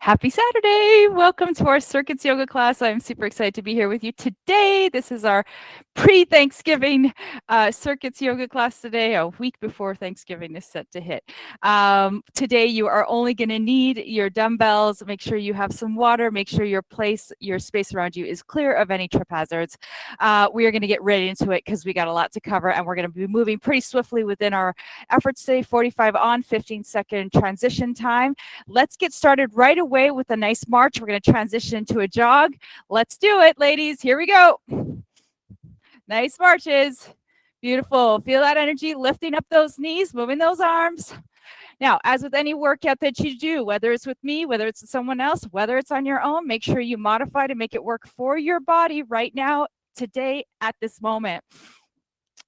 Happy Saturday. Welcome to our Circuits Yoga class. I'm super excited to be here with you today. This is our pre-Thanksgiving Circuits Yoga class today, a week before Thanksgiving is set to hit. Today, you are only going to need your dumbbells. Make sure you have some water. Make sure your space around you is clear of any trip hazards. We are going to get right into it because we got a lot to cover, and we're going to be moving pretty swiftly within our efforts today. 45 on, 15-second transition time. Let's get started right away with a nice march. We're going to transition into a jog. Let's do it, ladies. Here we go. Nice marches. Beautiful. Feel that energy, lifting up those knees, moving those arms. Now, as with any workout that you do, whether it's with me, whether it's with someone else, whether it's on your own, make sure you modify to make it work for your body right now, today, at this moment.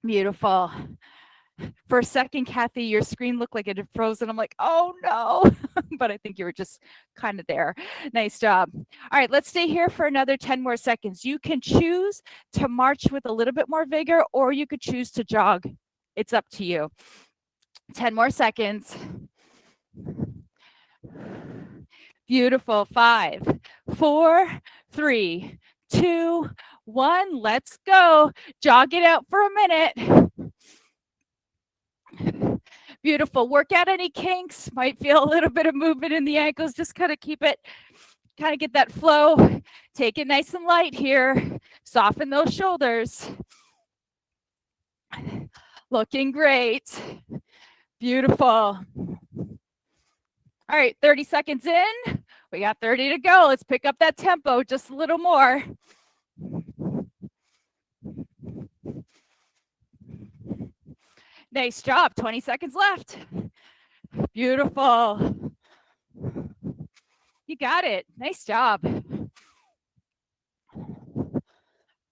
Beautiful. For a second, Kathy, your screen looked like it had frozen. I'm like, oh no, but I think you were just kind of there. Nice job. All right, let's stay here for another 10 more seconds. You can choose to march with a little bit more vigor, or you could choose to jog. It's up to you. 10 more seconds. Beautiful. 5, 4, 3, 2, 1. Let's go. Jog it out for a minute. Beautiful. Work out any kinks. Might feel a little bit of movement in the ankles. Just kind of keep it, kind of get that flow. Take it nice and light here. Soften those shoulders. Looking great. Beautiful. All right, 30 seconds in. We got 30 to go. Let's pick up that tempo just a little more. Nice job. 20 seconds left. Beautiful. You got it. Nice job.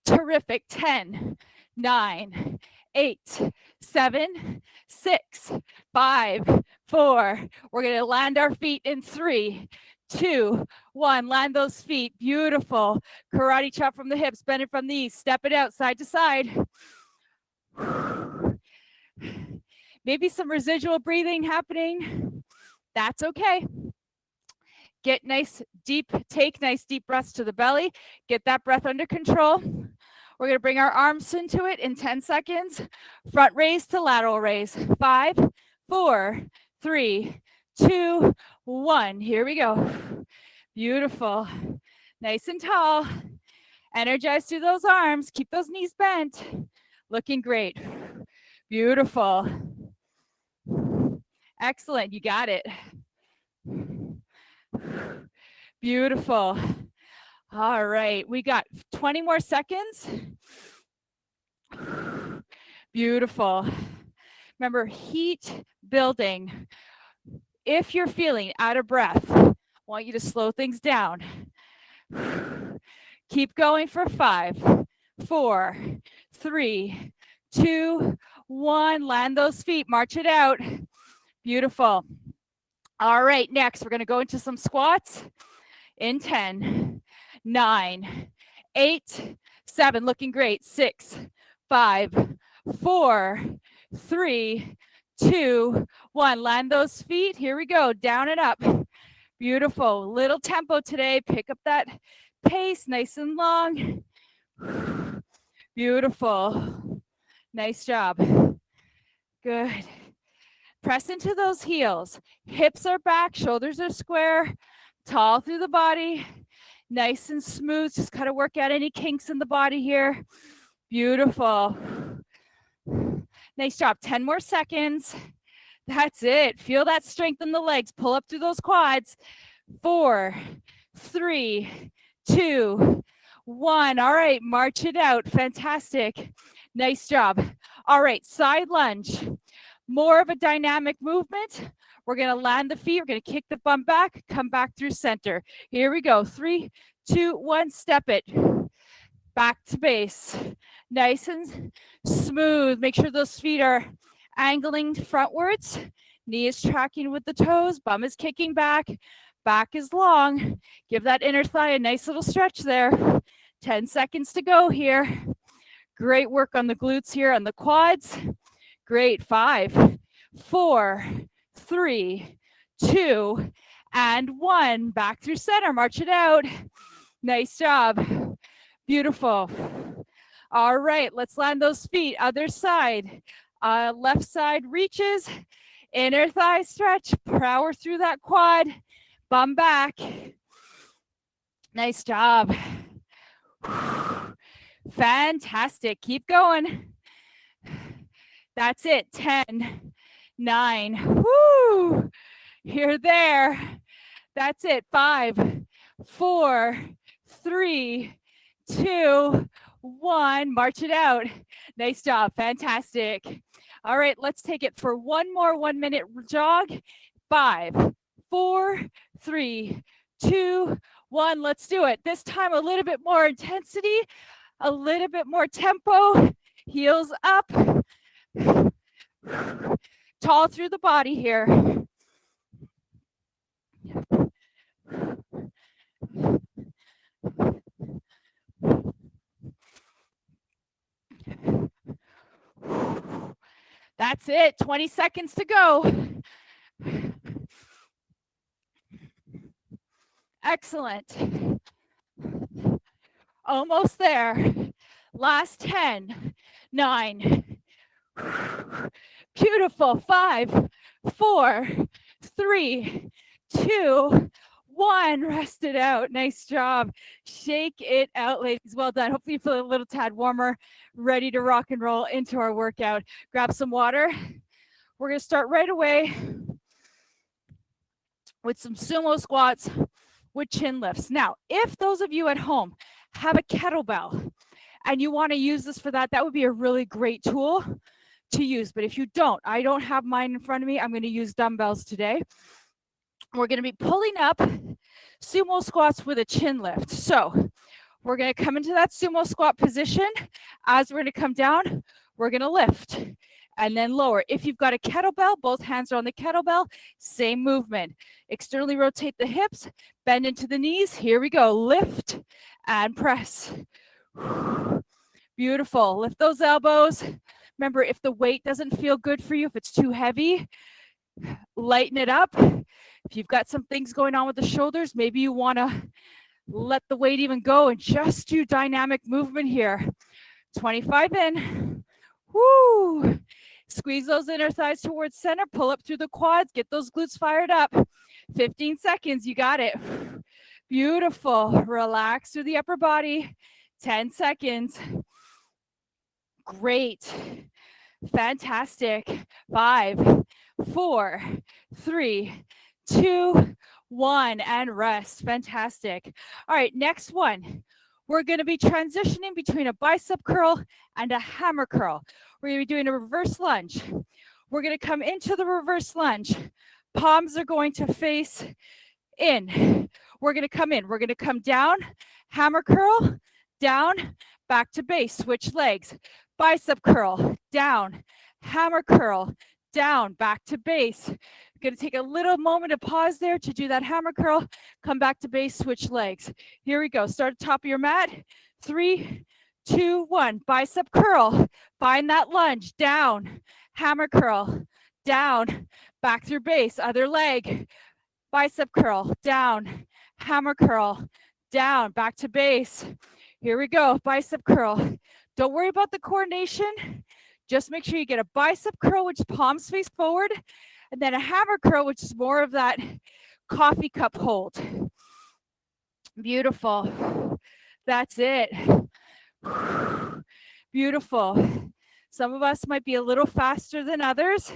Terrific. 10, 9, 8, 7, 6, 5, 4. We're going to land our feet in 3, 2, 1. Land those feet. Beautiful. Karate chop from the hips. Bend it from the knees. Step it out side to side. Maybe some residual breathing happening. That's okay. Get nice deep, take nice deep breaths to the belly. Get that breath under control. We're going to bring our arms into it in 10 seconds. Front raise to lateral raise. 5, 4, 3, 2, 1. Here we go. Beautiful. Nice and tall. Energize through those arms. Keep those knees bent. Looking great. Beautiful. Excellent. You got it. Beautiful. All right. We got 20 more seconds. Beautiful. Remember, heat building. If you're feeling out of breath, I want you to slow things down. Keep going for 5, 4, 3, 2, 1. Land those feet. March it out. Beautiful. All right, next we're going to go into some squats in 10, 9, 8, 7. Looking great. 6, 5, 4, 3, 2, 1. Land those feet. Here we go. Down and up. Beautiful. Little tempo today. Pick up that pace. Nice and long. Beautiful. Nice job. Good. Press into those heels. Hips are back. Shoulders are square. Tall through the body. Nice and smooth. Just kind of work out any kinks in the body here. Beautiful. Nice job. 10 more seconds. That's it. Feel that strength in the legs. Pull up through those quads. 4, 3, 2, 1. All right. March it out. Fantastic. Nice job. All right. Side lunge. More of a dynamic movement. We're going to land the feet. We're going to kick the bum back. Come back through center. Here we go. 3, 2, 1. Step it. Back to base. Nice and smooth. Make sure those feet are angling frontwards. Knee is tracking with the toes. Bum is kicking back. Back is long. Give that inner thigh a nice little stretch there. 10 seconds to go here. Great work on the glutes here, on the quads. Great. 5, 4, 3, 2, and 1. Back through center, march it out. Nice job. Beautiful. All right, let's land those feet. Other side. Left side reaches. Inner thigh stretch. Power through that quad. Bum back. Nice job. Fantastic. Keep going. That's it. 10, 9. Woo! You're there. That's it. 5, 4, 3, 2, 1. March it out. Nice job. Fantastic. All right, let's take it for one more 1 minute jog. 5, 4, 3, 2, 1. Let's do it. This time a little bit more intensity, a little bit more tempo. Heels up. Tall through the body here. That's it. 20 seconds to go. Excellent. Almost there. Last 10, 9. Beautiful. 5, 4, 3, 2, 1. Rest it out. Nice job. Shake it out, ladies. Well done. Hopefully you feel a little tad warmer, ready to rock and roll into our workout. Grab some water. We're going to start right away with some sumo squats with chin lifts. Now, if those of you at home have a kettlebell and you want to use this for that, that would be a really great tool to use. But if you don't, I don't have mine in front of me. I'm going to use dumbbells today. We're going to be pulling up sumo squats with a chin lift. So we're going to come into that sumo squat position. As we're going to come down, we're going to lift and then lower. If you've got a kettlebell, both hands are on the kettlebell, same movement. Externally rotate the hips, bend into the knees. Here we go. Lift and press. Beautiful. Lift those elbows. Remember, if the weight doesn't feel good for you, if it's too heavy, lighten it up. If you've got some things going on with the shoulders, maybe you want to let the weight even go and just do dynamic movement here. 25 in. Woo! Squeeze those inner thighs towards center. Pull up through the quads. Get those glutes fired up. 15 seconds. You got it. Beautiful. Relax through the upper body. 10 seconds. Great. Fantastic. 5, 4, 3, 2, 1, and rest. Fantastic. All right, next one. We're going to be transitioning between a bicep curl and a hammer curl. We're going to be doing a reverse lunge. We're going to come into the reverse lunge. Palms are going to face in. We're going to come in. We're going to come down, hammer curl, down, back to base. Switch legs. Bicep curl, down, hammer curl, down, back to base. Going to take a little moment of pause there to do that hammer curl. Come back to base, switch legs. Here we go. Start at the top of your mat. 3, 2, 1. Bicep curl. Find that lunge. Down, hammer curl, down, back through base. Other leg. Bicep curl, down, hammer curl, down, back to base. Here we go. Bicep curl. Don't worry about the coordination. Just make sure you get a bicep curl, which palms face forward, and then a hammer curl, which is more of that coffee cup hold. Beautiful. That's it. Beautiful. Some of us might be a little faster than others.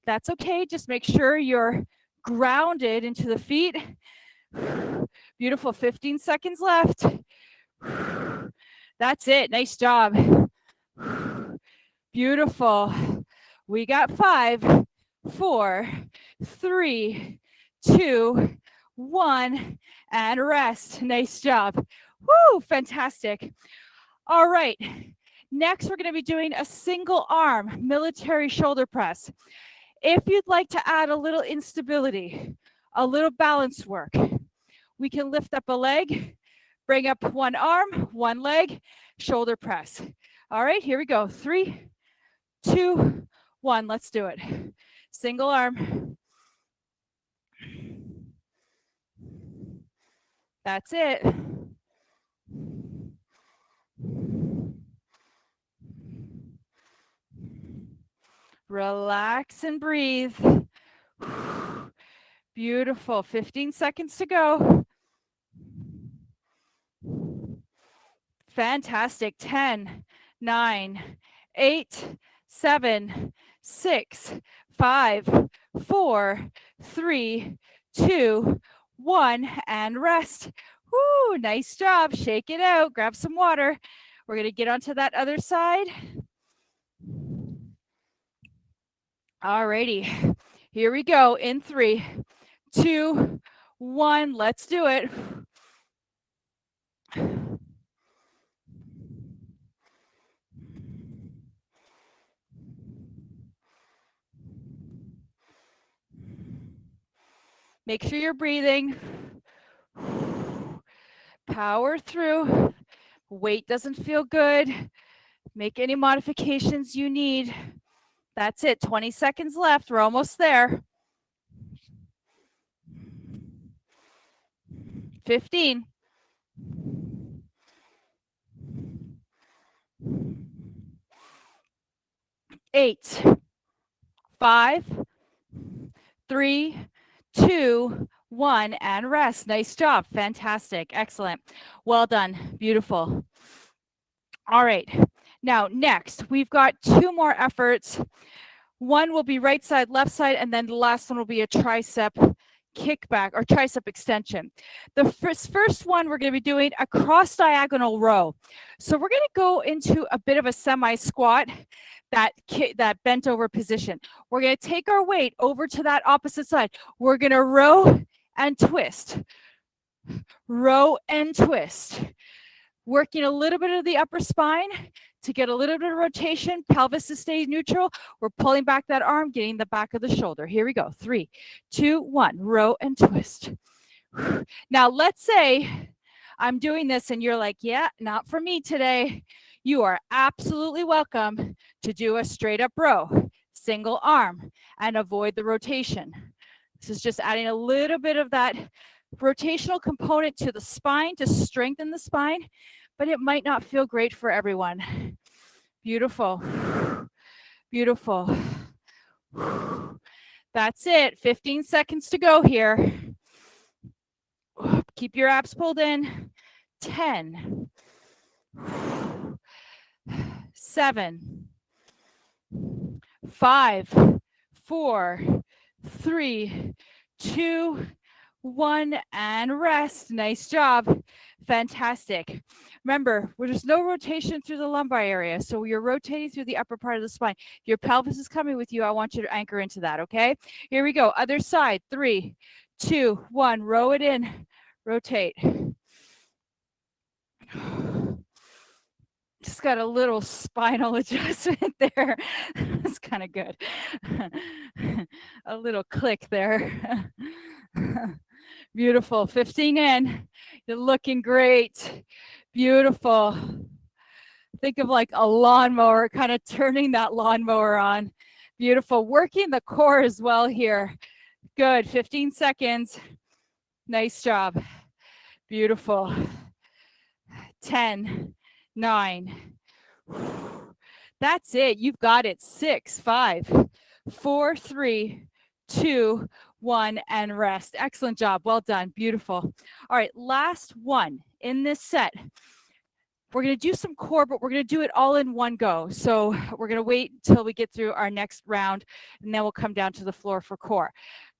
That's okay. Just make sure you're grounded into the feet. Beautiful. 15 seconds left. That's it. Nice job. Beautiful. We got 5, 4, 3, 2, 1, and rest. Nice job. Woo, fantastic. All right. Next, we're going to be doing a single arm military shoulder press. If you'd like to add a little instability, a little balance work, we can lift up a leg, bring up one arm, one leg, shoulder press. All right, here we go. 3, 2, 1. Let's do it. Single arm. That's it. Relax and breathe. Beautiful. 15 seconds to go. Fantastic. 10, 9, 8, 7, 6, 5, 4, 3, 2, 1, and rest. Woo, nice job. Shake it out. Grab some water. We're going to get onto that other side. Alrighty. Here we go in 3, 2, 1. Let's do it. Make sure you're breathing. Power through. Weight doesn't feel good. Make any modifications you need. That's it. 20 seconds left. We're almost there. 15. 8, 5, 3, 2, 1, and rest. Nice job. Fantastic. Excellent. Well done. Beautiful. All right. Now, next, we've got 2 more efforts. One will be right side, left side, and then the last one will be a tricep kickback or tricep extension. The first one, we're going to be doing a cross diagonal row. So we're going to go into a bit of a semi squat, that bent over position. We're going to take our weight over to that opposite side. We're going to row and twist. Row and twist. Working a little bit of the upper spine to get a little bit of rotation. Pelvis to stay neutral. We're pulling back that arm, getting the back of the shoulder. Here we go. 3, 2, 1. Row and twist. Now, let's say I'm doing this and you're like, yeah, not for me today. You are absolutely welcome to do a straight up row, single arm, and avoid the rotation. This is just adding a little bit of that rotational component to the spine to strengthen the spine, but it might not feel great for everyone. Beautiful. Beautiful. That's it. 15 seconds to go here. Keep your abs pulled in. 10, 7, 5, 4, 3, 2, 1, and rest. Nice job. Fantastic. Remember, there's no rotation through the lumbar area, so you're rotating through the upper part of the spine. If your pelvis is coming with you, I want you to anchor into that, okay? Here we go. Other side. 3, 2, 1. Row it in. Rotate. Just got a little spinal adjustment there. That's kind of good. A little click there. Beautiful. 15 in. You're looking great. Beautiful. Think of like a lawnmower, kind of turning that lawnmower on. Beautiful. Working the core as well here. Good. 15 seconds. Nice job. Beautiful. 10, 9. That's it. You've got it. 6, 5, 4, 3, 2, 1, and rest. Excellent job. Well done. Beautiful. All right. Last one in this set. We're going to do some core, but we're going to do it all in one go. So we're going to wait until we get through our next round, and then we'll come down to the floor for core.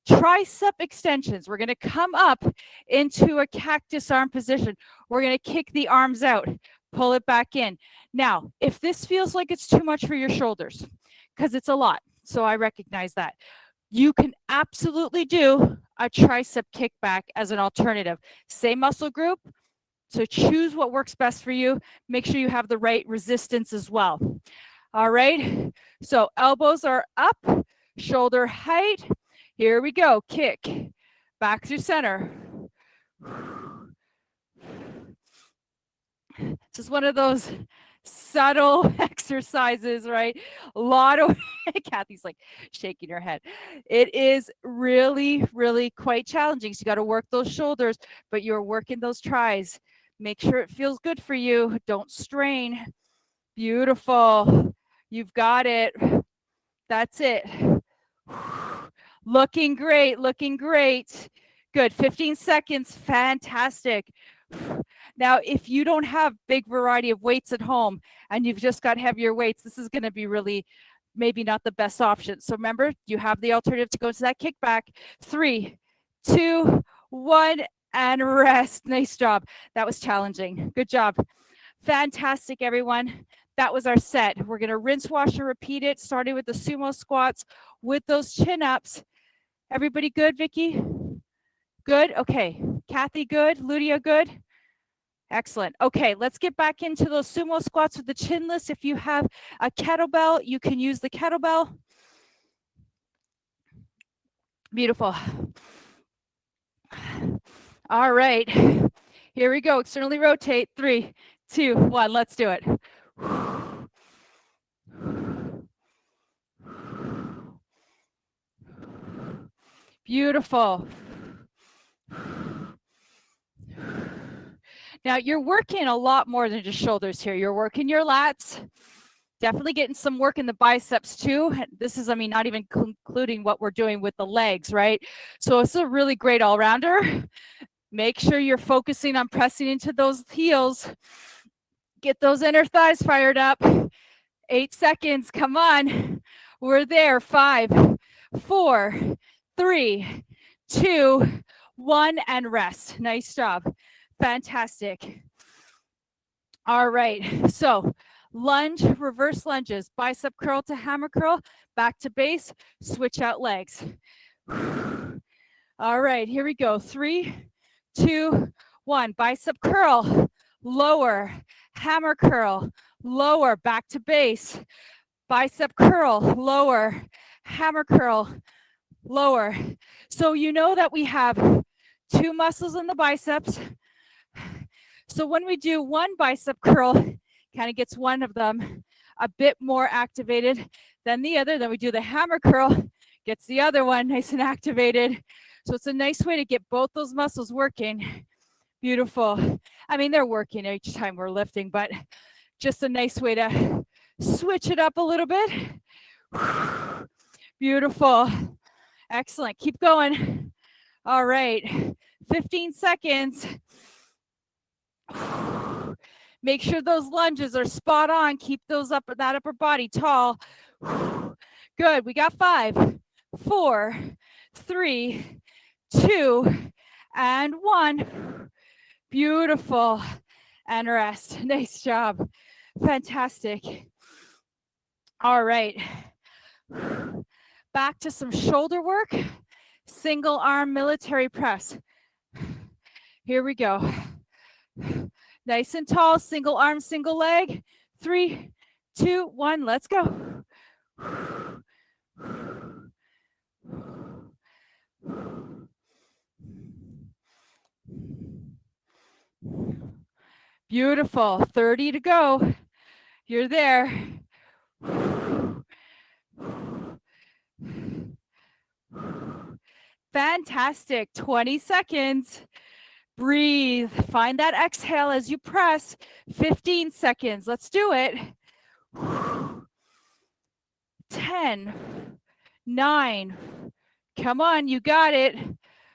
Tricep extensions. We're going to come up into a cactus arm position. We're going to kick the arms out, pull it back in. Now, if this feels like it's too much for your shoulders, because it's a lot, so I recognize that, you can absolutely do a tricep kickback as an alternative. Same muscle group, so choose what works best for you. Make sure you have the right resistance as well. All right, so elbows are up, shoulder height. Here we go. Kick back through center. This is one of those subtle exercises, right? A lot of Kathy's like shaking her head. It is really, really quite challenging. So you got to work those shoulders, but you're working those tries. Make sure it feels good for you. Don't strain. Beautiful. You've got it. That's it. Looking great, looking great. Good, 15 seconds, fantastic. Now, if you don't have big variety of weights at home and you've just got heavier weights, this is gonna be really maybe not the best option. So remember, you have the alternative to go to that kickback. 3, 2, 1, and rest. Nice job. That was challenging. Good job. Fantastic, everyone. That was our set. We're gonna rinse, wash, and repeat it, starting with the sumo squats with those chin-ups. Everybody good, Vicky? Good? Okay. Kathy, good? Ludia, good? Excellent. Okay, let's get back into those sumo squats with the chinless. If you have a kettlebell, you can use the kettlebell. Beautiful. All right. Here we go. Externally rotate. 3, 2, 1. Let's do it. Beautiful. Now you're working a lot more than just shoulders here. You're working your lats, definitely getting some work in the biceps too. This is, I mean, not even including what we're doing with the legs, right? So it's a really great all-rounder. Make sure you're focusing on pressing into those heels. Get those inner thighs fired up. 8 seconds, come on. We're there. 5, 4, 3, 2, 1, and rest. Nice job. Fantastic. All right, so lunge, reverse lunges, bicep curl to hammer curl, back to base, switch out legs. All right, here we go. 3, 2, 1. Bicep curl, lower, hammer curl, lower, back to base. Bicep curl, lower, hammer curl, lower. So you know that we have 2 muscles in the biceps. So when we do one bicep curl, kind of gets one of them a bit more activated than the other. Then we do the hammer curl, gets the other one nice and activated. So it's a nice way to get both those muscles working. Beautiful. I mean, they're working each time we're lifting, but just a nice way to switch it up a little bit. Beautiful. Excellent. Keep going. All right. 15 seconds. Make sure those lunges are spot on. Keep those that upper body tall. Good. We got 5, 4, 3, 2, and 1. Beautiful. And rest. Nice job. Fantastic. All right. Back to some shoulder work. Single arm military press. Here we go. Nice and tall, single arm, single leg. 3, 2, 1, let's go. Beautiful. 30 to go. You're there. Fantastic. 20 seconds. Breathe. Find that exhale as you press. 15 seconds. Let's do it. 10, 9. Come on, you got it.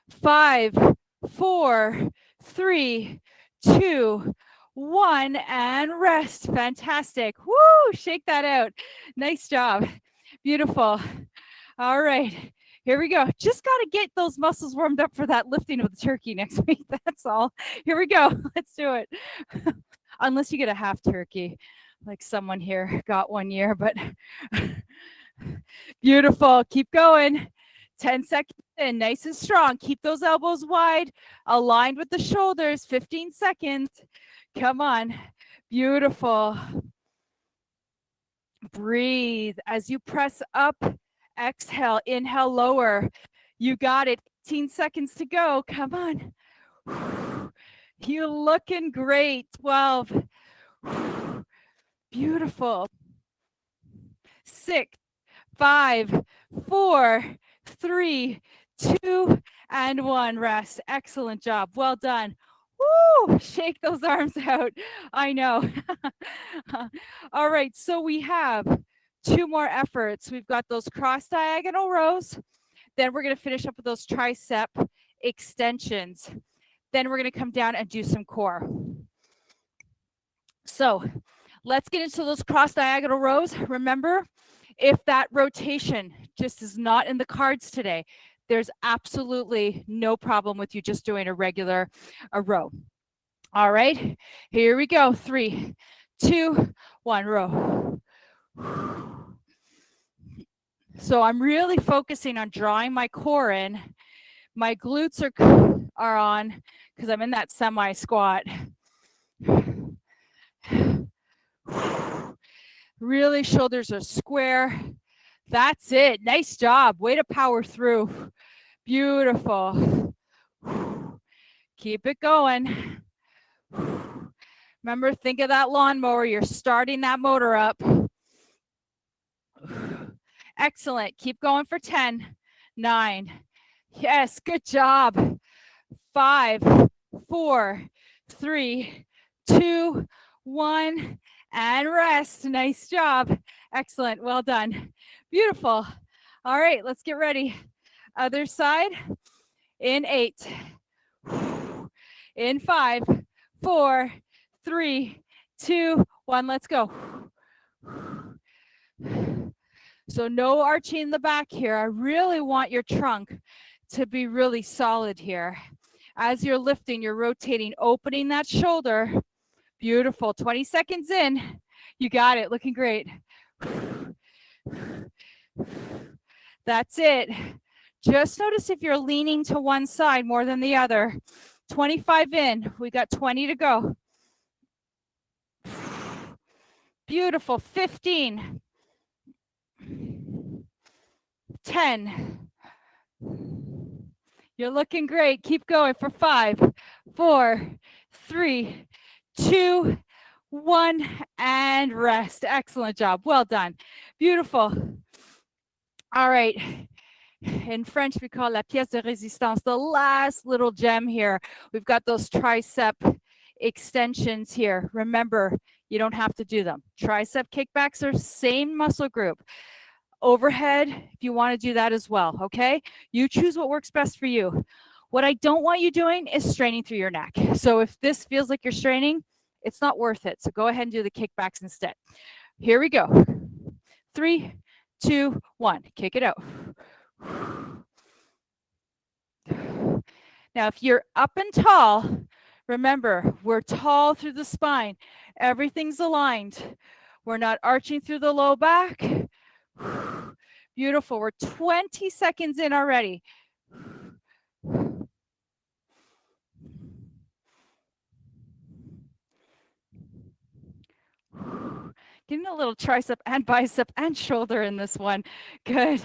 5, 4, 3, 2, 1, and rest. Fantastic. Woo! Shake that out. Nice job. Beautiful. All right. Here we go. Just got to get those muscles warmed up for that lifting of the turkey next week. That's all. Here we go. Let's do it. Unless you get a half turkey, like someone here got one year, but beautiful. Keep going. 10 seconds in, nice and strong. Keep those elbows wide, aligned with the shoulders. 15 seconds. Come on. Beautiful. Breathe as you press up. Exhale, inhale, lower. You got it. 15 seconds to go. Come on. You're looking great. 12. Beautiful. 6, 5, 4, 3, 2, and 1. Rest. Excellent job. Well done. Woo! Shake those arms out. I know. All right, so we have 2 more efforts. We've got those cross diagonal rows. Then we're going to finish up with those tricep extensions. Then we're going to come down and do some core. So let's get into those cross diagonal rows. Remember, if that rotation just is not in the cards today, there's absolutely no problem with you just doing a row. All right, here we go. 3, 2, 1, row. So I'm really focusing on drawing my core in. My glutes are on because I'm in that semi squat. Really, shoulders are square. That's it. Nice job. Way to power through. Beautiful. Keep it going. Remember, think of that lawnmower. You're starting that motor up. Excellent. Keep going for 10, 9. Yes, good job. 5, 4, 3, 2, 1, and rest. Nice job. Excellent. Well done. Beautiful. All right, let's get ready. Other side. In 8. In 5, 4, 3, 2, 1. Let's go. So no arching in the back here. I really want your trunk to be really solid here. As you're lifting, you're rotating, opening that shoulder. Beautiful. 20 seconds in. You got it. Looking great. That's it. Just notice if you're leaning to one side more than the other. 25 in. We got 20 to go. Beautiful. 15. 10. You're looking great. Keep going for 5, 4, 3, 2, 1, and rest. Excellent job. Well done. Beautiful. All right. In French, we call la pièce de résistance, the last little gem here. We've got those tricep extensions here. Remember, you don't have to do them. Tricep kickbacks are same muscle group. Overhead, if you want to do that as well, okay? You choose what works best for you. What I don't want you doing is straining through your neck. So if this feels like you're straining, it's not worth it. So go ahead and do the kickbacks instead. Here we go. 3, 2, 1. Kick it out. Now, if you're up and tall, remember, we're tall through the spine. Everything's aligned. We're not arching through the low back. Beautiful. We're 20 seconds in already. Getting a little tricep and bicep and shoulder in this one. Good.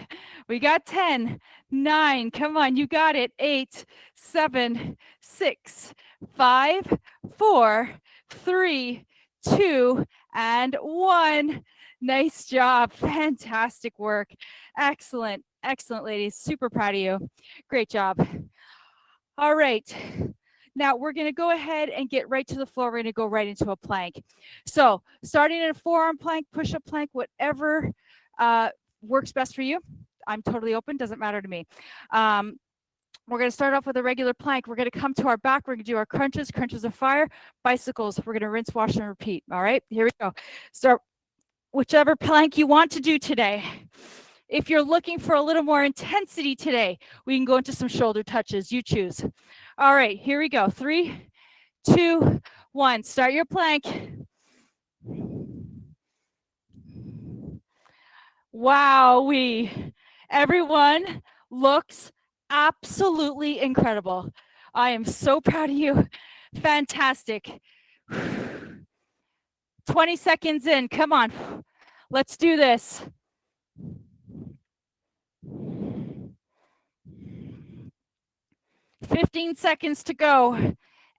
We got 10, 9. Come on, you got it. 8, 7, 6, 5, 4, 3, 2, and 1. Nice job. Fantastic work. Excellent. Excellent, ladies. Super proud of you. Great job. All right. Now we're going to go ahead and get right to the floor. We're going to go right into a plank. So starting in a forearm plank, push-up plank, whatever works best for you. I'm totally open. Doesn't matter to me. We're going to start off with a regular plank. We're going to come to our back. We're going to do our crunches of fire, bicycles. We're going to rinse, wash, and repeat. All right, here we go. Start whichever plank you want to do today. If you're looking for a little more intensity today, we can go into some shoulder touches. You choose. All right, here we go. 3, 2, 1. Start your plank. Wowee. Everyone looks absolutely incredible. I am so proud of you. Fantastic. 20 seconds in. Come on. Let's do this. 15 seconds to go.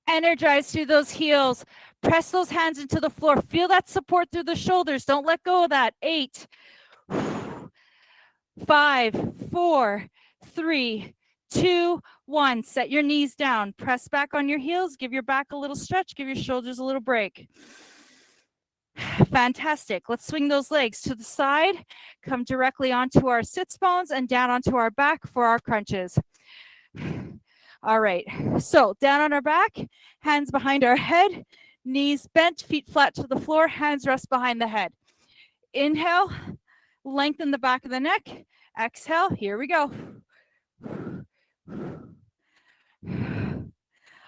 Energize through those heels. Press those hands into the floor. Feel that support through the shoulders. Don't let go of that. 8, 5, 4, 3, 2, 1. Set your knees down. Press back on your heels. Give your back a little stretch. Give your shoulders a little break. Fantastic. Let's swing those legs to the side. Come directly onto our sits bones and down onto our back for our crunches. All right. So down on our back, hands behind our head, knees bent, feet flat to the floor, hands rest behind the head. Inhale, lengthen the back of the neck. Exhale, here we go.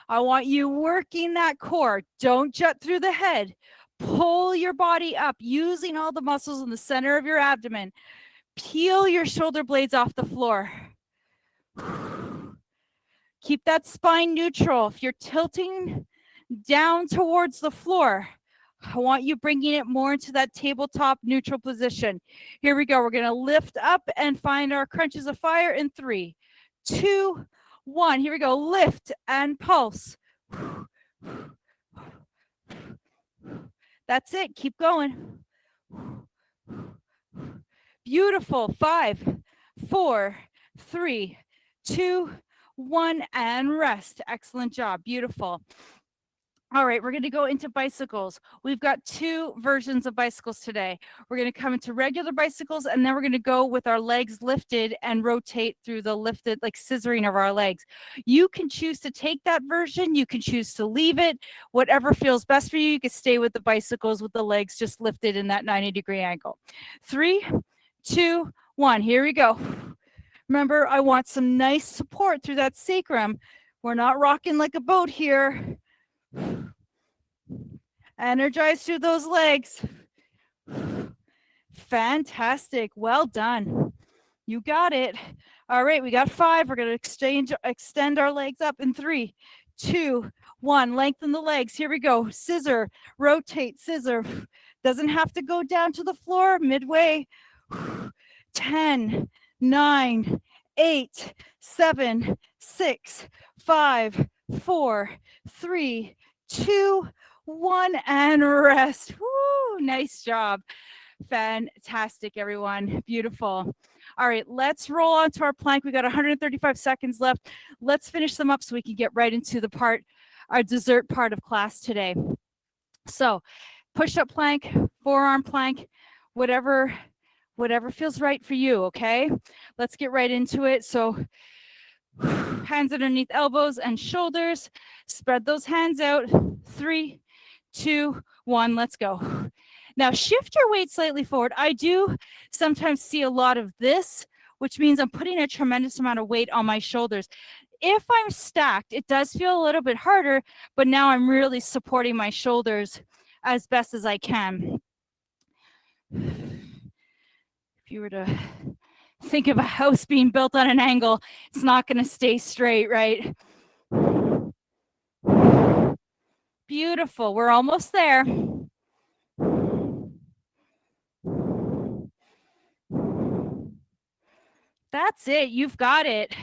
I want you working that core. Don't jut through the head. Pull your body up using all the muscles in the center of your abdomen. Peel your shoulder blades off the floor. Keep that spine neutral. If you're tilting down towards the floor, I want you bringing it more into that tabletop neutral position. Here we go. We're going to lift up and find our crunches of fire in 3, 2, 1. Here we go. Lift and pulse. That's it. Keep going. Beautiful. 5, 4, 3, 2, 1, and rest. Excellent job. Beautiful. All right, we're going to go into bicycles. We've got 2 versions of bicycles today. We're going to come into regular bicycles, and then we're going to go with our legs lifted and rotate through the lifted, like scissoring of our legs. You can choose to take that version. You can choose to leave it. Whatever feels best for you. You can stay with the bicycles with the legs just lifted in that 90-degree angle. 3, 2, 1. Here we go. Remember, I want some nice support through that sacrum. We're not rocking like a boat here. Energize through those legs. Fantastic. Well done. You got it. All right, we got 5. We're going to extend our legs up in 3, 2, 1. Lengthen the legs. Here we go. Scissor, rotate, scissor. Doesn't have to go down to the floor. Midway. 10, 9, 8, 7, 6, 5, 4, 3, 2, 1, and rest. Woo, nice job. Fantastic, everyone. Beautiful. All right, let's roll on to our plank. We got 135 seconds left. Let's finish them up so we can get right into our dessert part of class today. So push-up plank, forearm plank, whatever feels right for you, okay? Let's get right into it. So hands underneath elbows and shoulders. Spread those hands out. 3, 2, 1. Let's go. Now shift your weight slightly forward. I do sometimes see a lot of this, which means I'm putting a tremendous amount of weight on my shoulders. If I'm stacked, it does feel a little bit harder, but now I'm really supporting my shoulders as best as I can. If you were to think of a house being built on an angle, it's not going to stay straight, right? Beautiful. We're almost there. That's it. You've got it.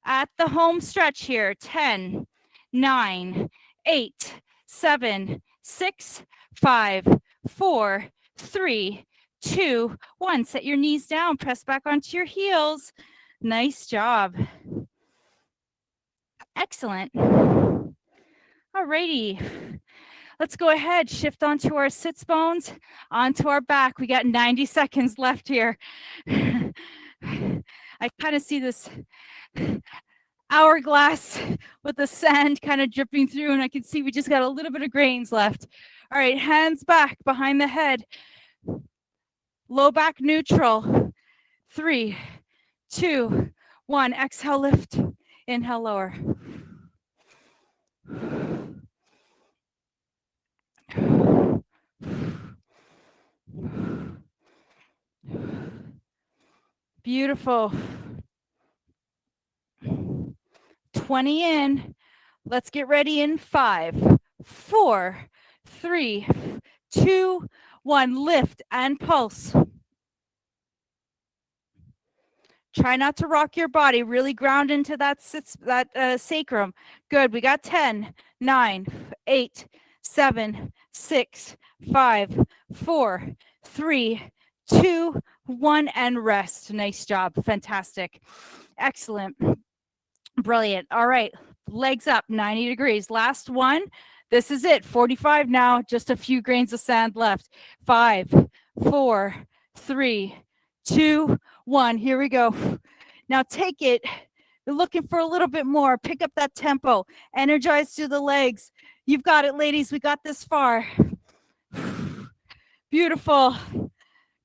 At the home stretch here. 10, 9, 8, 7, 6, 5, 4, 3, 2, 1. Set your knees down. Press back onto your heels. Nice job. Excellent. All righty. Let's go ahead, shift onto our sits bones, onto our back. We got 90 seconds left here. I kind of see this hourglass with the sand kind of dripping through, and I can see we just got a little bit of grains left. All right, hands back behind the head. Low back neutral. 3, 2, 1. Exhale, lift. Inhale, lower. Beautiful. 20 in. Let's get ready in 5, 4, 3, 2, 1. Lift and pulse. Try not to rock your body. Really ground into that sacrum. Good. We got 10, 9, 8, 7, 6, 5, 4, 3, 2, 1, and rest. Nice job. Fantastic. Excellent. Brilliant. All right. Legs up, 90 degrees. Last one. This is it. 45 now. Just a few grains of sand left. 5, 4, 3, 2, 1. Here we go. Now take it. You're looking for a little bit more. Pick up that tempo. Energize through the legs. You've got it, ladies. We got this far. Beautiful.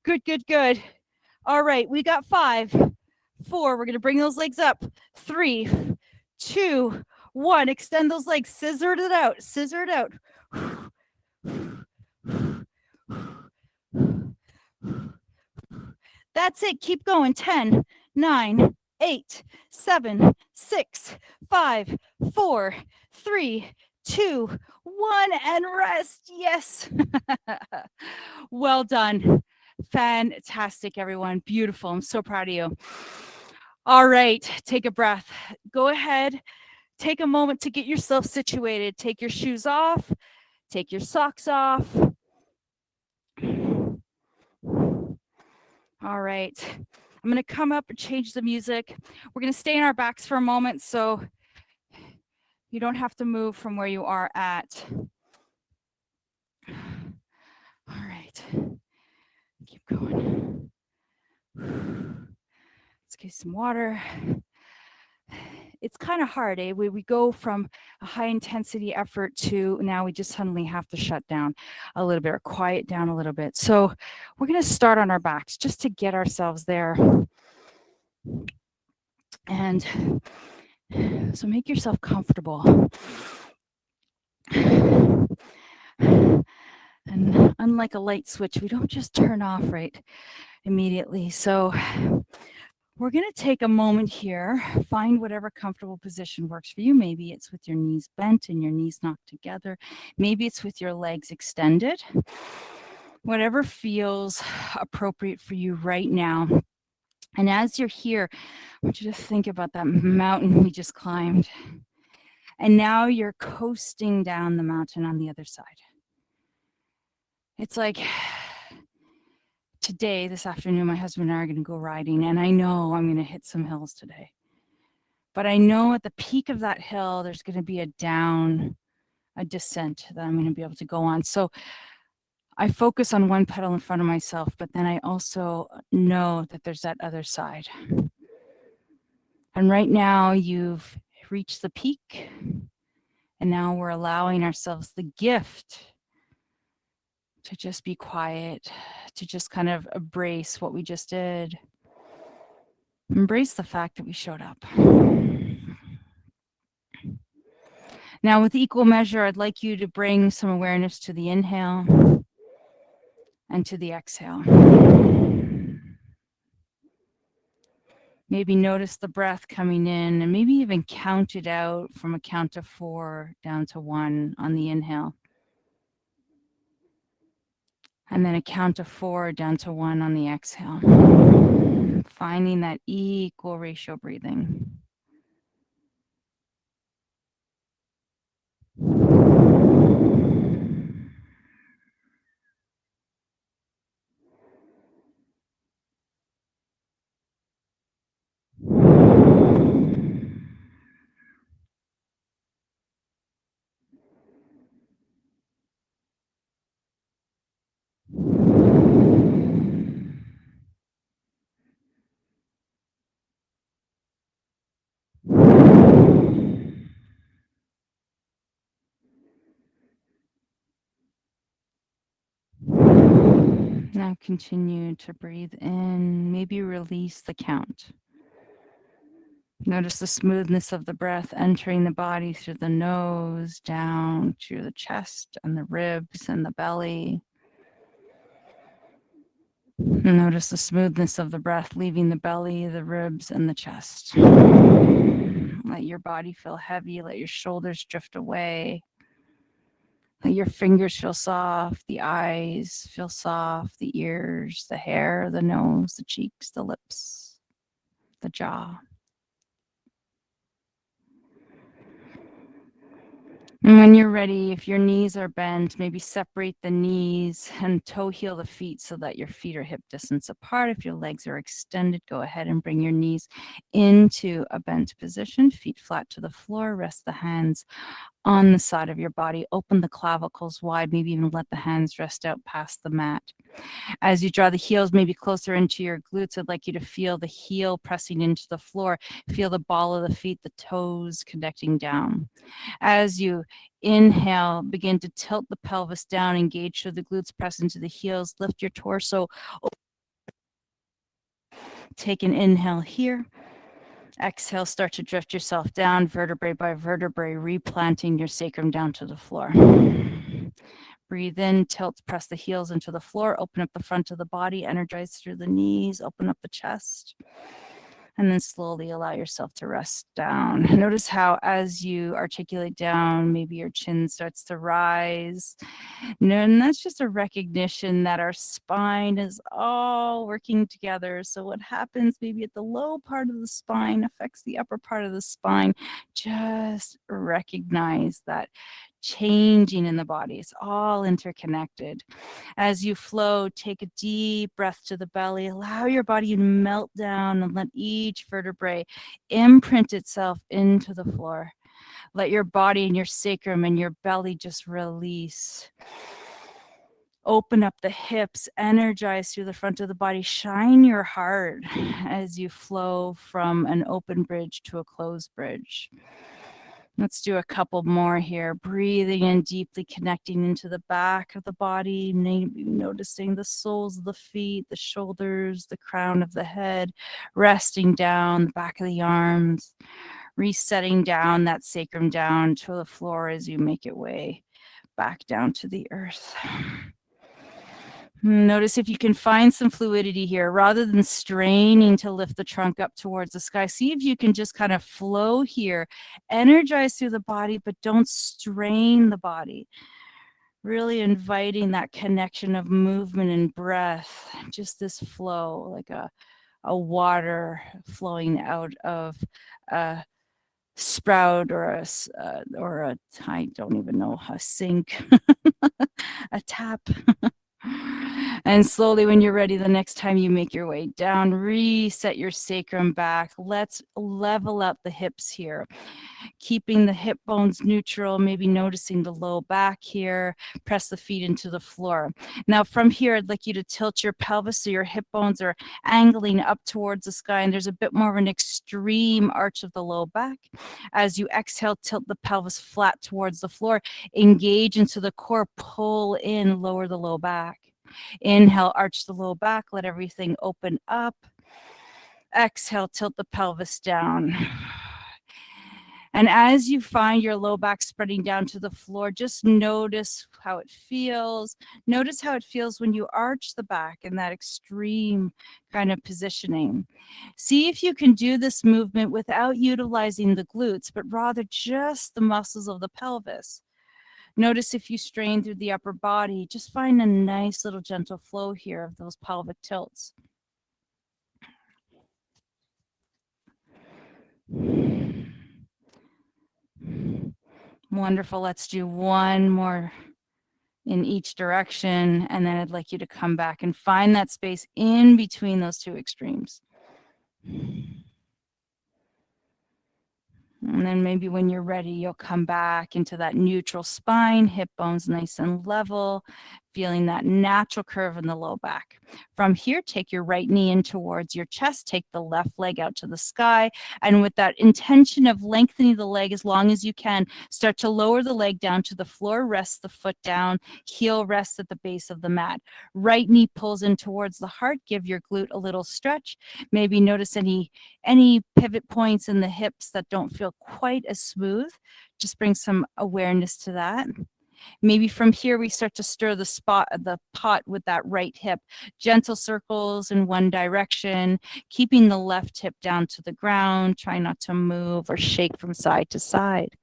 Good, good, good. All right. We got 5, 4. We're going to bring those legs up. 3, 2, 1. Extend those legs. Scissor it out. Scissor it out. That's it. Keep going. 10, 9, 8, 7, 6, 5, 4, 3, 2, 1, and rest. Yes. Well done. Fantastic, everyone. Beautiful. I'm so proud of you. All right. Take a breath. Go ahead. Take a moment to get yourself situated. Take your shoes off. Take your socks off. All right. I'm going to come up and change the music. We're going to stay in our backs for a moment so you don't have to move from where you are at. All right. Keep going. Let's get some water. It's kind of hard, eh? We go from a high intensity effort to now we just suddenly have to shut down a little bit or quiet down a little bit. So we're going to start on our backs just to get ourselves there. And so make yourself comfortable. And unlike a light switch, we don't just turn off right immediately. So we're going to take a moment here, find whatever comfortable position works for you. Maybe it's with your knees bent and your knees knocked together. Maybe it's with your legs extended. Whatever feels appropriate for you right now. And as you're here, I want you to think about that mountain we just climbed. And now you're coasting down the mountain on the other side. It's like today, this afternoon, my husband and I are going to go riding, and I know I'm going to hit some hills today. But I know at the peak of that hill, there's going to be a descent that I'm going to be able to go on. So I focus on one pedal in front of myself, but then I also know that there's that other side. And right now you've reached the peak, and now we're allowing ourselves the gift to just be quiet, to just kind of embrace what we just did. Embrace the fact that we showed up. Now, with equal measure, I'd like you to bring some awareness to the inhale and to the exhale. Maybe notice the breath coming in and maybe even count it out from a count of 4 down to 1 on the inhale. And then a count of 4 down to 1 on the exhale. Finding that equal ratio breathing. Now continue to breathe in, maybe release the count. Notice the smoothness of the breath entering the body through the nose, down to the chest and the ribs and the belly. Notice the smoothness of the breath leaving the belly, the ribs, and the chest. Let your body feel heavy. Let your shoulders drift away. Let your fingers feel soft. The eyes feel soft. The ears, the hair, the nose, the cheeks, the lips. the jaw. And when you're ready, if your knees are bent, maybe separate the knees and toe heel the feet so that your feet are hip distance apart. If your legs are extended, go ahead and bring your knees into a bent position, feet flat to the floor. Rest the hands on the side of your body. Open the clavicles wide, maybe even let the hands rest out past the mat. As you draw the heels maybe closer into your glutes, I'd like you to feel the heel pressing into the floor. Feel the ball of the feet, the toes connecting down. As you inhale, begin to tilt the pelvis down, engage through the glutes, press into the heels, lift your torso. Take an inhale here. Exhale, start to drift yourself down, vertebrae by vertebrae, replanting your sacrum down to the floor. Breathe in, tilt, press the heels into the floor, open up the front of the body, energize through the knees, open up the chest. And then slowly allow yourself to rest down. Notice how as you articulate down, maybe your chin starts to rise. And that's just a recognition that our spine is all working together. So what happens maybe at the low part of the spine affects the upper part of the spine. Just recognize that changing in the body. It's all interconnected. As you flow, take a deep breath to the belly. Allow your body to melt down and let each vertebrae imprint itself into the floor. Let your body and your sacrum and your belly just release. Open up the hips, energize through the front of the body. Shine your heart as you flow from an open bridge to a closed bridge. Let's do a couple more here. Breathing in deeply, connecting into the back of the body, noticing the soles of the feet, the shoulders, the crown of the head, resting down the back of the arms, resetting down that sacrum down to the floor as you make your way back down to the earth. Notice if you can find some fluidity here rather than straining to lift the trunk up towards the sky. See if you can just kind of flow here, energize through the body, but don't strain the body. Really inviting that connection of movement and breath, just this flow, like a water flowing out of a sprout or a I don't even know, a sink, a tap. And slowly, when you're ready, the next time you make your way down, reset your sacrum back. Let's level up the hips here, keeping the hip bones neutral, maybe noticing the low back here. Press the feet into the floor. Now, from here, I'd like you to tilt your pelvis so your hip bones are angling up towards the sky, and there's a bit more of an extreme arch of the low back. As you exhale, tilt the pelvis flat towards the floor. Engage into the core, pull in, lower the low back. Inhale, arch the low back, let everything open up. Exhale, tilt the pelvis down. And as you find your low back spreading down to the floor, just notice how it feels. Notice how it feels when you arch the back in that extreme kind of positioning. See if you can do this movement without utilizing the glutes, but rather just the muscles of the pelvis. Notice if you strain through the upper body, just find a nice little gentle flow here of those pelvic tilts. Wonderful. Let's do one more in each direction. And then I'd like you to come back and find that space in between those two extremes. And then maybe when you're ready, you'll come back into that neutral spine, hip bones nice and level, feeling that natural curve in the low back. From here, take your right knee in towards your chest, take the left leg out to the sky, and with that intention of lengthening the leg as long as you can, start to lower the leg down to the floor, rest the foot down, heel rests at the base of the mat. Right knee pulls in towards the heart, give your glute a little stretch. Maybe notice any pivot points in the hips that don't feel quite as smooth. Just bring some awareness to that. Maybe from here, we start to stir the pot with that right hip. Gentle circles in one direction, keeping the left hip down to the ground. Try not to move or shake from side to side.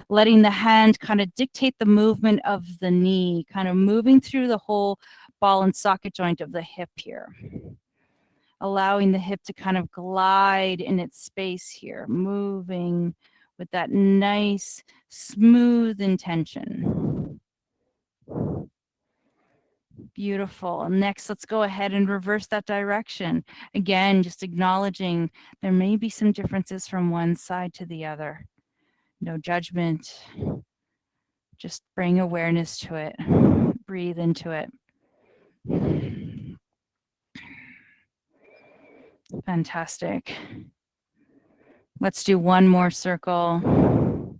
Letting the hand kind of dictate the movement of the knee, kind of moving through the whole ball and socket joint of the hip here. allowing the hip to kind of glide in its space here, moving with that nice, smooth intention. Beautiful. Next, let's go ahead and reverse that direction. Again, just acknowledging there may be some differences from one side to the other. No judgment. Just bring awareness to it. Breathe into it. Fantastic. Let's do one more circle.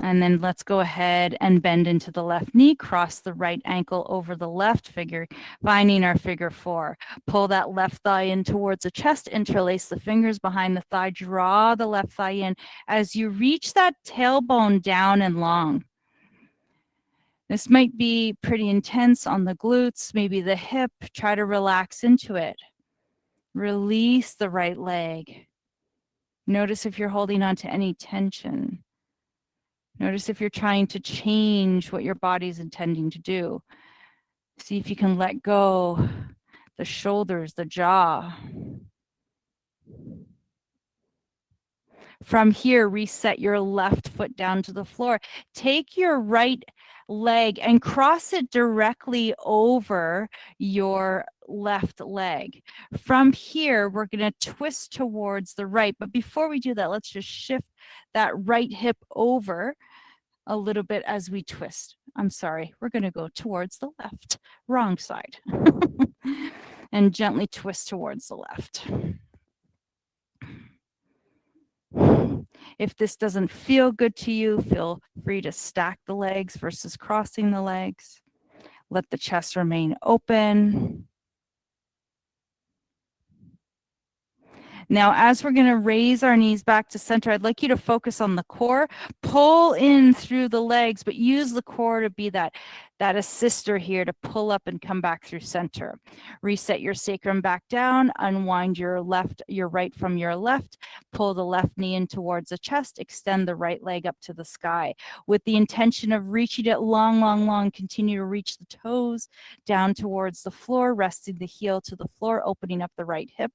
And then let's go ahead and bend into the left knee, cross the right ankle over the left figure, finding our figure 4. Pull that left thigh in towards the chest, interlace the fingers behind the thigh, draw the left thigh in as you reach that tailbone down and long. This might be pretty intense on the glutes, maybe the hip. Try to relax into it. Release the right leg. Notice if you're holding on to any tension. Notice if you're trying to change what your body's intending to do. See if you can let go the shoulders, the jaw. From here, reset your left foot down to the floor. Take your right leg and cross it directly over your left leg. From here, we're going to twist towards the right. But before we do that, let's just shift that right hip over a little bit as we twist. I'm sorry, we're going to go towards the left, wrong side. And gently twist towards the left. If this doesn't feel good to you, feel free to stack the legs versus crossing the legs. Let the chest remain open. Now, as we're going to raise our knees back to center, I'd like you to focus on the core. Pull in through the legs, but use the core to be that assister here to pull up and come back through center. Reset your sacrum back down, unwind your right from your left, pull the left knee in towards the chest, extend the right leg up to the sky. With the intention of reaching it long, long, long, continue to reach the toes down towards the floor, resting the heel to the floor, opening up the right hip.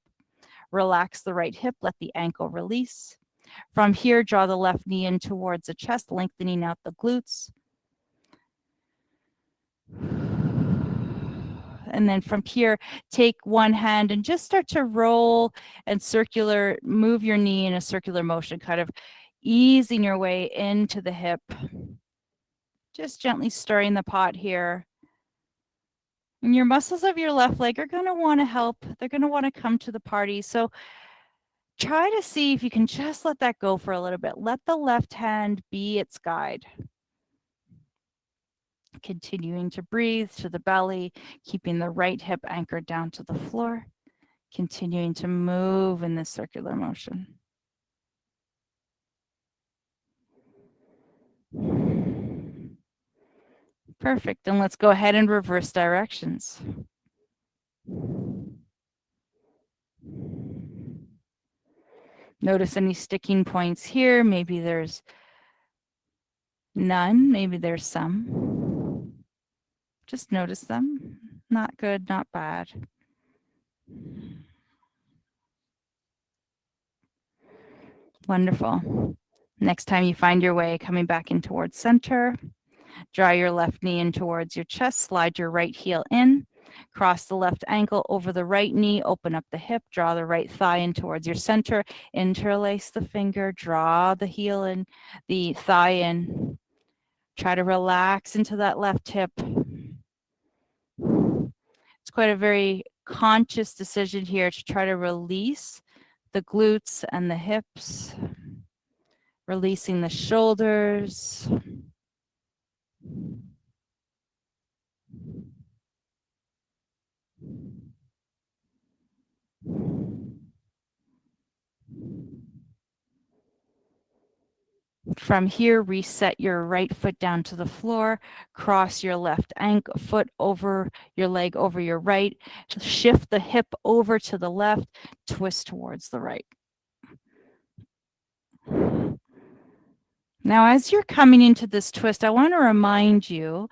Relax the right hip, let the ankle release. From here, draw the left knee in towards the chest, lengthening out the glutes. And then from here, take one hand and just start to roll and move your knee in a circular motion, kind of easing your way into the hip. Just gently stirring the pot here. And your muscles of your left leg are going to want to help. They're going to want to come to the party. So try to see if you can just let that go for a little bit. Let the left hand be its guide. Continuing to breathe to the belly, keeping the right hip anchored down to the floor. Continuing to move in this circular motion. Perfect. And let's go ahead and reverse directions. Notice any sticking points here. Maybe there's none. Maybe there's some. Just notice them. Not good, not bad. Wonderful. Next time you find your way coming back in towards center, draw your left knee in towards your chest, slide your right heel in, cross the left ankle over the right knee, open up the hip, draw the right thigh in towards your center, interlace the finger, draw the heel in, the thigh in. Try to relax into that left hip. It's quite a very conscious decision here to try to release the glutes and the hips, releasing the shoulders. From here, reset your right foot down to the floor, cross your left foot over your leg over your right, shift the hip over to the left, twist towards the right. Now, as you're coming into this twist, I want to remind you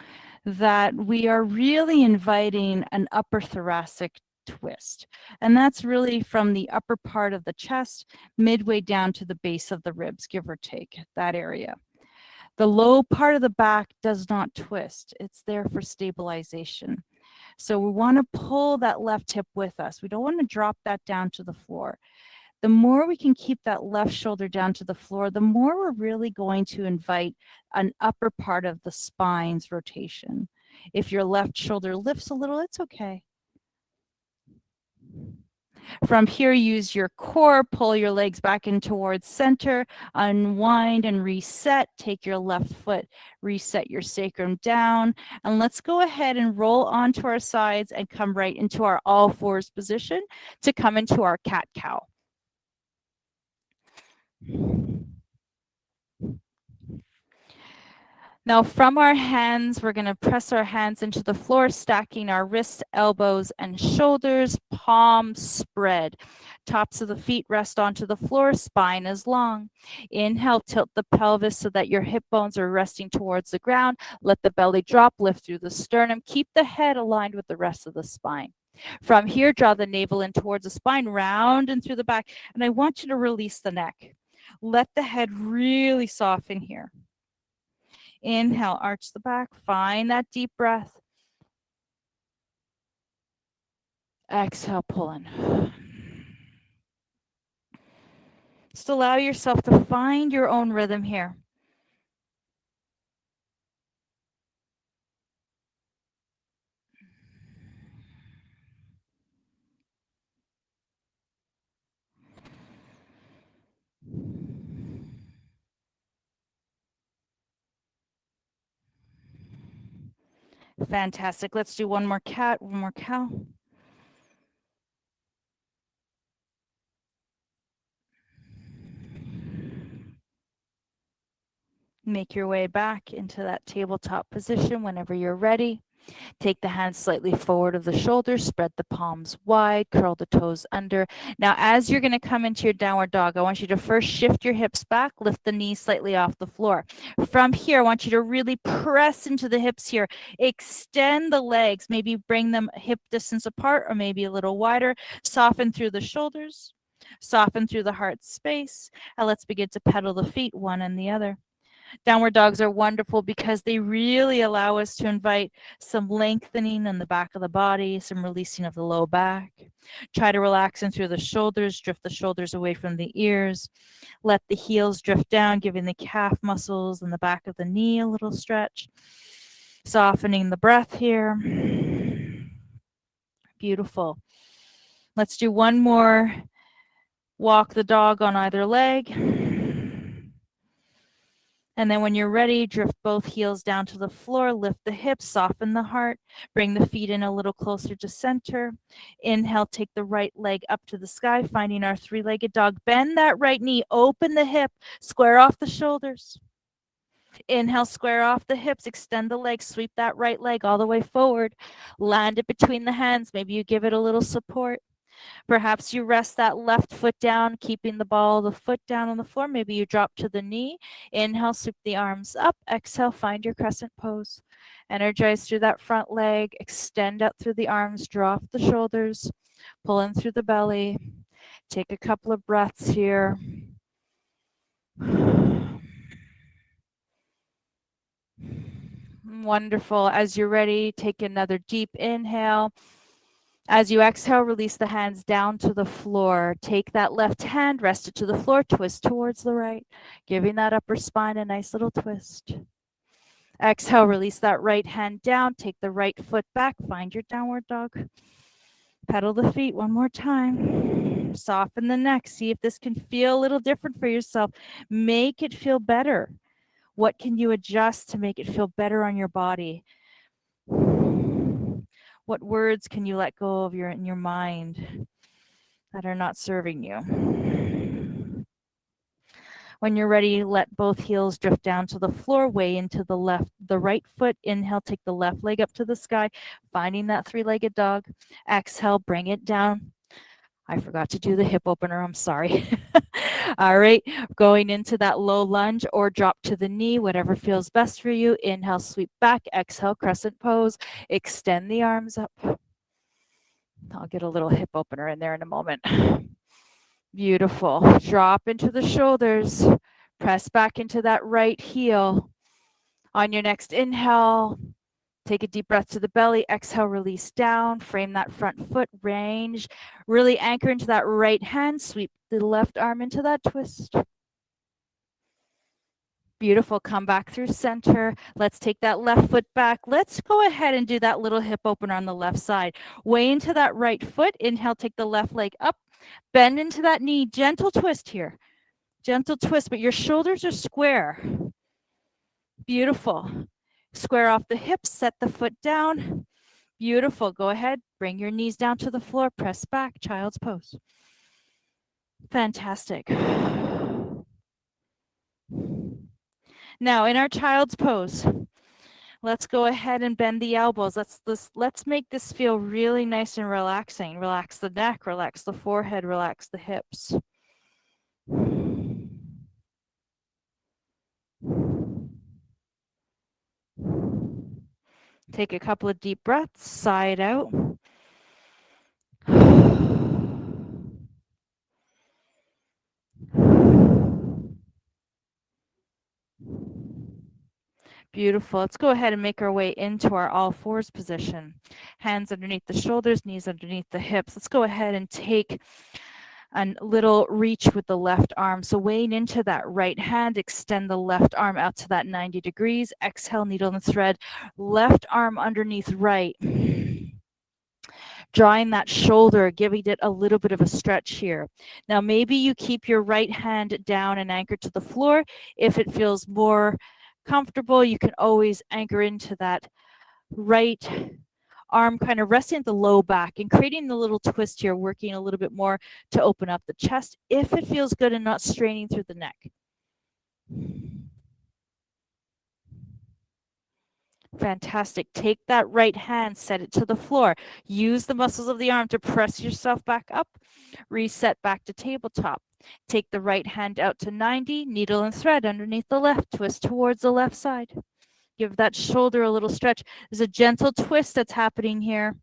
that we are really inviting an upper thoracic twist. And that's really from the upper part of the chest, midway down to the base of the ribs, give or take that area. The low part of the back does not twist. It's there for stabilization. So we want to pull that left hip with us. We don't want to drop that down to the floor. The more we can keep that left shoulder down to the floor, the more we're really going to invite an upper part of the spine's rotation. If your left shoulder lifts a little, it's okay. From here, use your core, pull your legs back in towards center, unwind and reset. Take your left foot, reset your sacrum down. And let's go ahead and roll onto our sides and come right into our all fours position to come into our cat-cow. Now from our hands, we're going to press our hands into the floor, stacking our wrists, elbows, and shoulders, palms spread. Tops of the feet rest onto the floor, spine is long. Inhale, tilt the pelvis so that your hip bones are resting towards the ground. Let the belly drop, lift through the sternum. Keep the head aligned with the rest of the spine. From here, draw the navel in towards the spine, round and through the back. And I want you to release the neck. Let the head really soften here. Inhale, arch the back, find that deep breath. Exhale, pull in. Just allow yourself to find your own rhythm here. Fantastic. Let's do one more cat, one more cow. Make your way back into that tabletop position whenever you're ready. Take the hands slightly forward of the shoulders, spread the palms wide, curl the toes under. Now, as you're going to come into your downward dog, I want you to first shift your hips back, lift the knees slightly off the floor. From here, I want you to really press into the hips here. Extend the legs, maybe bring them hip distance apart or maybe a little wider. Soften through the shoulders, soften through the heart space. And let's begin to pedal the feet, one and the other. Downward dogs are wonderful because they really allow us to invite some lengthening in the back of the body, some releasing of the low back. Try to relax in through the shoulders, drift the shoulders away from the ears. Let the heels drift down, giving the calf muscles and the back of the knee a little stretch. Softening the breath here. Beautiful. Let's do one more. Walk the dog on either leg. And then when you're ready, drift both heels down to the floor, lift the hips, soften the heart, bring the feet in a little closer to center. Inhale, take the right leg up to the sky, finding our three-legged dog. Bend that right knee, open the hip, square off the shoulders. Inhale, square off the hips, extend the legs, sweep that right leg all the way forward. Land it between the hands. Maybe you give it a little support. Perhaps you rest that left foot down, keeping the ball of the foot down on the floor. Maybe you drop to the knee. Inhale, sweep the arms up. Exhale, find your crescent pose. Energize through that front leg. Extend out through the arms. Draw off the shoulders. Pull in through the belly. Take a couple of breaths here. Wonderful. As you're ready, take another deep inhale. As you exhale, release the hands down to the floor. Take that left hand, rest it to the floor, twist towards the right, giving that upper spine a nice little twist. Exhale, release that right hand down, take the right foot back, find your downward dog. Pedal the feet one more time. Soften the neck. See if this can feel a little different for yourself. Make it feel better. What can you adjust to make it feel better on your body? What words can you let go of in your mind that are not serving you? When you're ready, let both heels drift down to the floor, way into the right foot. Inhale, take the left leg up to the sky, finding that three-legged dog. Exhale, bring it down. I forgot to do the hip opener, I'm sorry. All right, going into that low lunge or drop to the knee, whatever feels best for you. Inhale, sweep back. Exhale, crescent pose. Extend the arms up. I'll get a little hip opener in there in a moment. Beautiful. Drop into the shoulders. Press back into that right heel. On your next inhale, take a deep breath to the belly. Exhale, release down. Frame that front foot, range. Really anchor into that right hand. Sweep the left arm into that twist. Beautiful. Come back through center. Let's take that left foot back. Let's go ahead and do that little hip opener on the left side. Way into that right foot. Inhale, take the left leg up. Bend into that knee. Gentle twist here. Gentle twist, but your shoulders are square. Beautiful. Square off the hips. Set the foot down. Beautiful. Go ahead. Bring your knees down to the floor. Press back. Child's pose. Fantastic. Now, in our child's pose, let's go ahead and bend the elbows. Let's make this feel really nice and relaxing. Relax the neck, relax the forehead, relax the hips. Take a couple of deep breaths, sigh it out. Beautiful. Let's go ahead and make our way into our all fours position. Hands underneath the shoulders, knees underneath the hips. Let's go ahead and take a little reach with the left arm. So weighing into that right hand, extend the left arm out to that 90 degrees. Exhale, needle and thread. Left arm underneath right. Drawing that shoulder, giving it a little bit of a stretch here. Now, maybe you keep your right hand down and anchored to the floor. If it feels more comfortable, you can always anchor into that right arm, kind of resting at the low back and creating the little twist here, working a little bit more to open up the chest if it feels good and not straining through the neck. Fantastic. Take that right hand, set it to the floor. Use the muscles of the arm to press yourself back up. Reset back to tabletop. Take the right hand out to 90, needle and thread underneath the left, twist towards the left side. Give that shoulder a little stretch. There's a gentle twist that's happening here.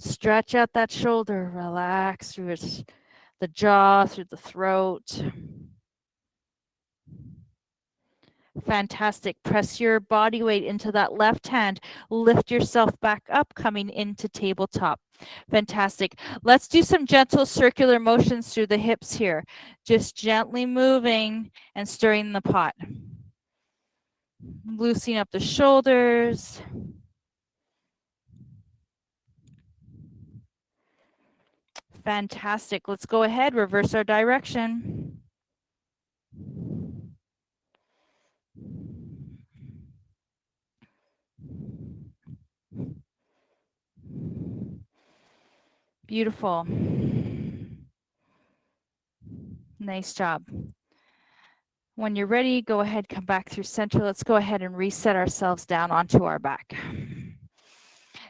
Stretch out that shoulder. Relax through the jaw, through the throat. Fantastic. Press your body weight into that left hand. Lift yourself back up, coming into tabletop. Fantastic. Let's do some gentle circular motions through the hips here. Just gently moving and stirring the pot. Loosening up the shoulders. Fantastic. Let's go ahead, reverse our direction. Beautiful. Nice job. When you're ready, go ahead, come back through center. Let's go ahead and reset ourselves down onto our back.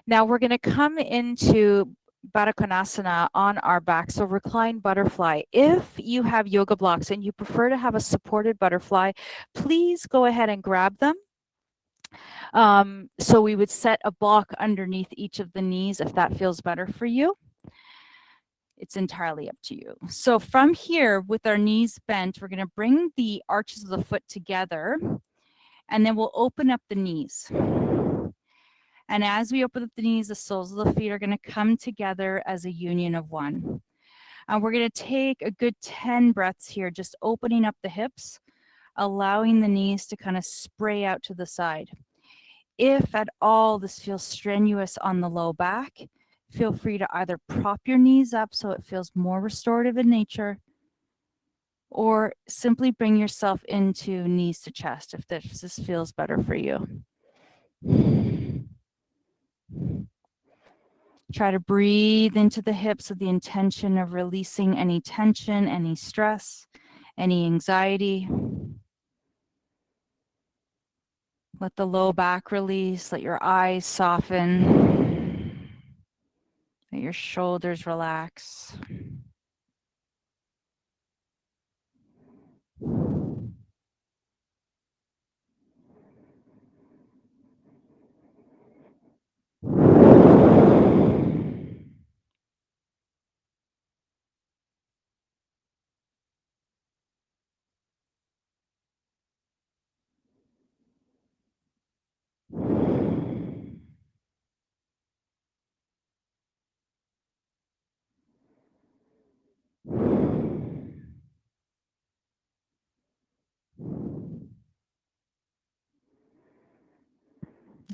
Now we're going to come into Baddha Konasana on our back, so recline butterfly. If you have yoga blocks and you prefer to have a supported butterfly, please go ahead and grab them. So we would set a block underneath each of the knees if that feels better for you. It's entirely up to you. So from here, with our knees bent, we're going to bring the arches of the foot together, and then we'll open up the knees. And as we open up the knees, the soles of the feet are going to come together as a union of one. And we're going to take a good 10 breaths here, just opening up the hips, allowing the knees to kind of spray out to the side. If at all this feels strenuous on the low back, feel free to either prop your knees up so it feels more restorative in nature, or simply bring yourself into knees to chest if this feels better for you. Try to breathe into the hips with the intention of releasing any tension, any stress, any anxiety. Let the low back release, let your eyes soften, let your shoulders relax.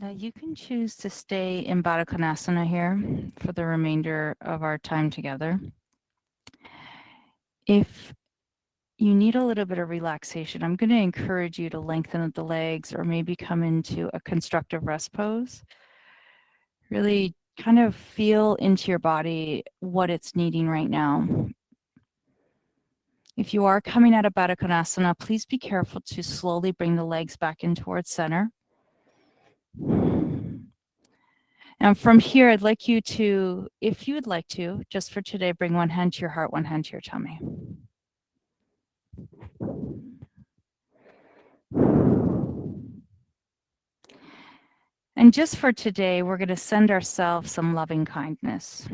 You can choose to stay in Baddha Konasana here for the remainder of our time together. If you need a little bit of relaxation, I'm going to encourage you to lengthen the legs or maybe come into a constructive rest pose. Really kind of feel into your body what it's needing right now. If you are coming out of Baddha Konasana, please be careful to slowly bring the legs back in towards center. And from here, I'd like you to, if you would like to, just for today, bring one hand to your heart, one hand to your tummy. And just for today, we're going to send ourselves some loving kindness.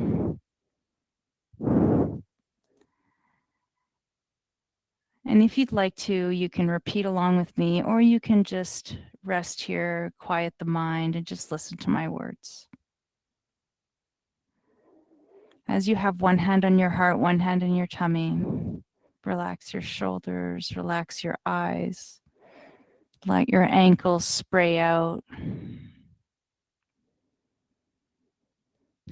And if you'd like to, you can repeat along with me, or you can just rest here, quiet the mind, and just listen to my words. As you have one hand on your heart, one hand in your tummy, relax your shoulders, relax your eyes, let your ankles spray out.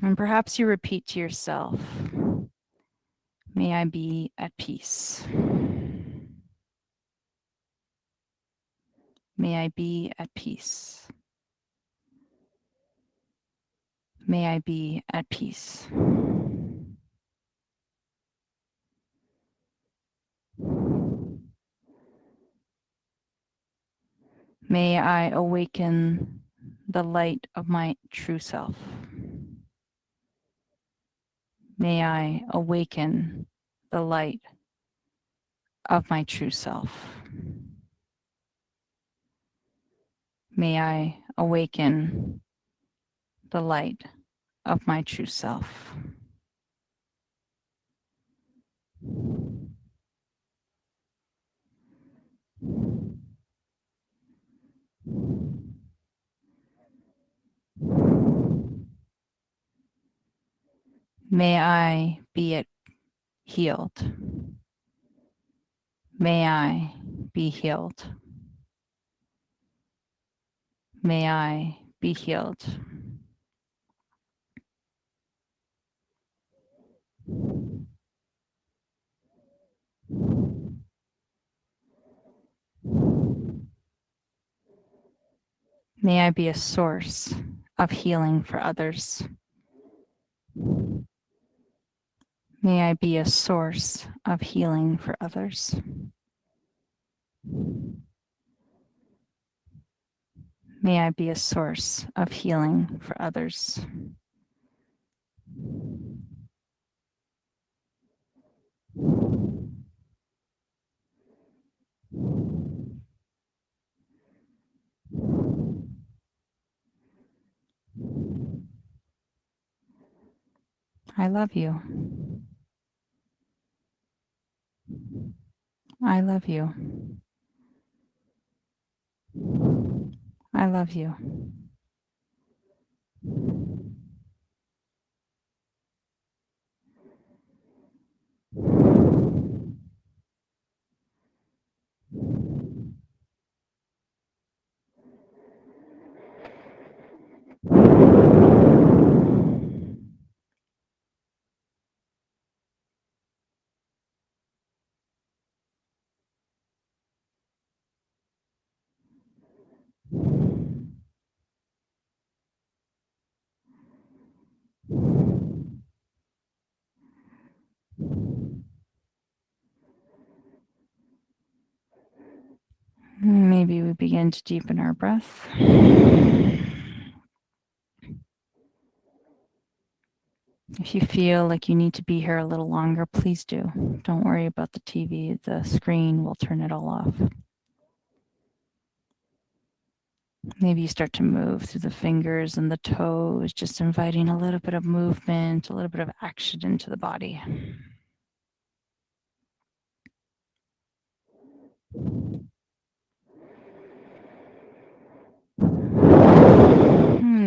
And perhaps you repeat to yourself, may I be at peace. May I be at peace. May I be at peace. May I awaken the light of my true self. May I awaken the light of my true self. May I awaken the light of my true self. May I be healed. May I be healed. May I be healed. May I be a source of healing for others. May I be a source of healing for others. May I be a source of healing for others. I love you. I love you. I love you. Maybe we begin to deepen our breath. If you feel like you need to be here a little longer, please do. Don't worry about the TV, the screen, we'll turn it all off. Maybe you start to move through the fingers and the toes, just inviting a little bit of movement, a little bit of action into the body.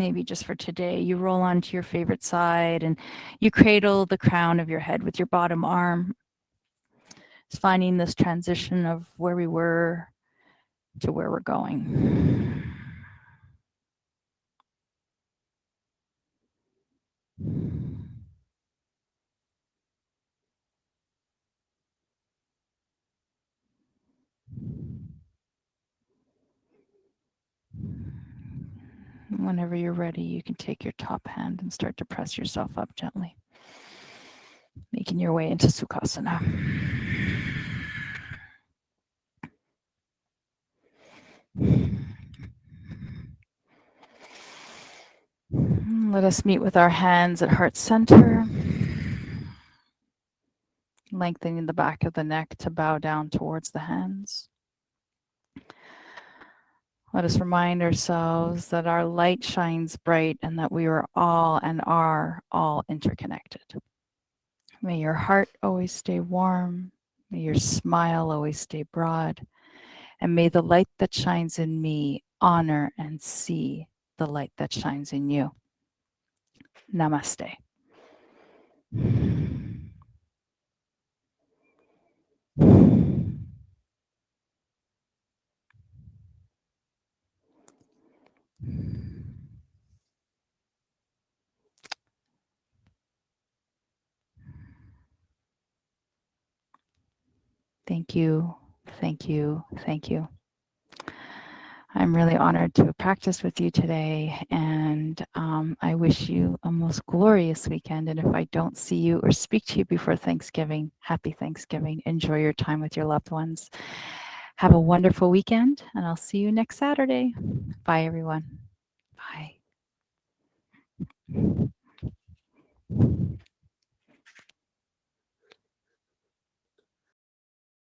Maybe just for today, you roll onto your favorite side and you cradle the crown of your head with your bottom arm. It's finding this transition of where we were to where we're going. Whenever you're ready, you can take your top hand and start to press yourself up gently, making your way into Sukhasana. Let us meet with our hands at heart center, lengthening the back of the neck to bow down towards the hands. Let us remind ourselves that our light shines bright and that we are all and are all interconnected. May your heart always stay warm. May your smile always stay broad. And may the light that shines in me honor and see the light that shines in you. Namaste. Thank you, thank you, thank you. I'm really honored to have practiced with you today, and I wish you a most glorious weekend. And if I don't see you or speak to you before Thanksgiving, happy Thanksgiving. Enjoy your time with your loved ones. Have a wonderful weekend, and I'll see you next Saturday. Bye, everyone. Bye.